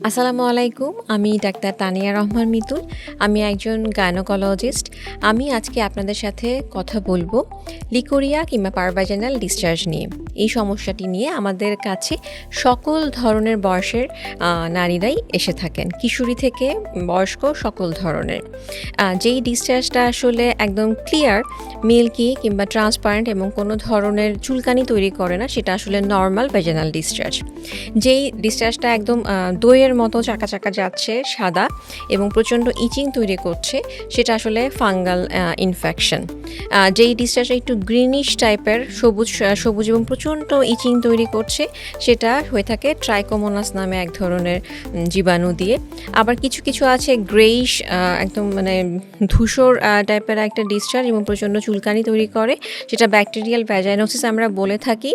আসসালামু আলাইকুম। আমি ডাক্তার তানিয়া রহমান মিতুল। আমি একজন গাইনোকোলজিস্ট। আমি আজকে আপনাদের সাথে কথা বলবো লিকোরিয়া কিংবা পারভাজাইনাল ডিসচার্জ নিয়ে। এই সমস্যাটি নিয়ে আমাদের কাছে সকল ধরনের বয়সের নারীরাই এসে থাকেন। কিশোরী থেকে বয়স্ক সকল ধরনের। যেই ডিসচার্জটা আসলে একদম ক্লিয়ার, মিল্কি কিংবা ট্রান্সপারেন্ট এবং কোনো ধরনের চুলকানি তৈরি করে না, সেটা আসলে নরমাল ভ্যাজাইনাল ডিসচার্জ। যেই ডিসচার্জটা একদম দইয়ের মতো চাকা চাকা যাচ্ছে, সাদা এবং প্রচণ্ড ইচিং তৈরি করছে, সেটা আসলে ফাঙ্গাল ইনফেকশন। যেই ডিসচার্জটা একটু গ্রিনিশ টাইপের, সবুজ এবং প্রচণ্ড ইচিং তৈরি করছে, সেটা হয়ে থাকে ট্রাইকোমোনাস নামে এক ধরনের জীবাণু দিয়ে। আবার কিছু কিছু আছে গ্রেইশ, একদম ধূসর টাইপের একটা ডিসচার্জ এবং প্রচণ্ড চুলকানি তৈরি করে, সেটা ব্যাকটেরিয়াল ভ্যাজাইনোসিস আমরা বলে থাকি।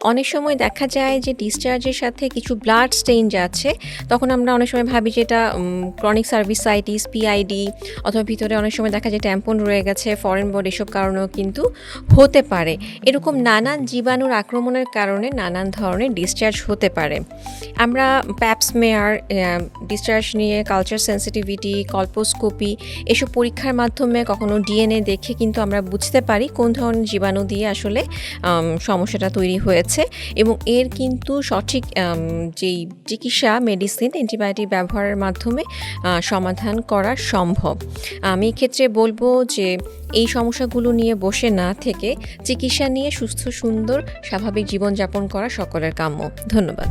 অনেক সময় দেখা যায় যে ডিসচার্জের সাথে কিছু ব্লাড স্টেইন যাচ্ছে, তখন আমরা অনেক সময় ভাবি যে এটা ক্রনিক সার্ভিসাইটিস, পিআইডি, অথবা ভিতরে অনেক সময় দেখা যায় ট্যাম্পন রয়ে গেছে, ফরেন বডি, এসব কারণেও কিন্তু হতে পারে। এরকম নানান জীবাণুর আক্রমণের কারণে নানান ধরনের ডিসচার্জ হতে পারে। আমরা প্যাপসমেয়ার ডিসচার্জ নিয়ে কালচার সেন্সিটিভিটি, কল্পোস্কোপি এসব পরীক্ষার মাধ্যমে কখনো ডিএনএ দেখে কিন্তু আমরা বুঝতে পারি কোন ধরনের জীবাণু দিয়ে আসলে সমস্যাটা তৈরি হয়েছে, এবং এর কিন্তু সঠিক যেই চিকিৎসা, মেডিসিন, অ্যান্টিবায়োটিক ব্যবহারের মাধ্যমে সমাধান করা সম্ভব। আমি এক্ষেত্রে বলবো যে এই সমস্যাগুলো নিয়ে বসে না থেকে চিকিৎসা নিয়ে সুস্থ, সুন্দর, স্বাভাবিক জীবনযাপন করা সকলের কাম্য। ধন্যবাদ।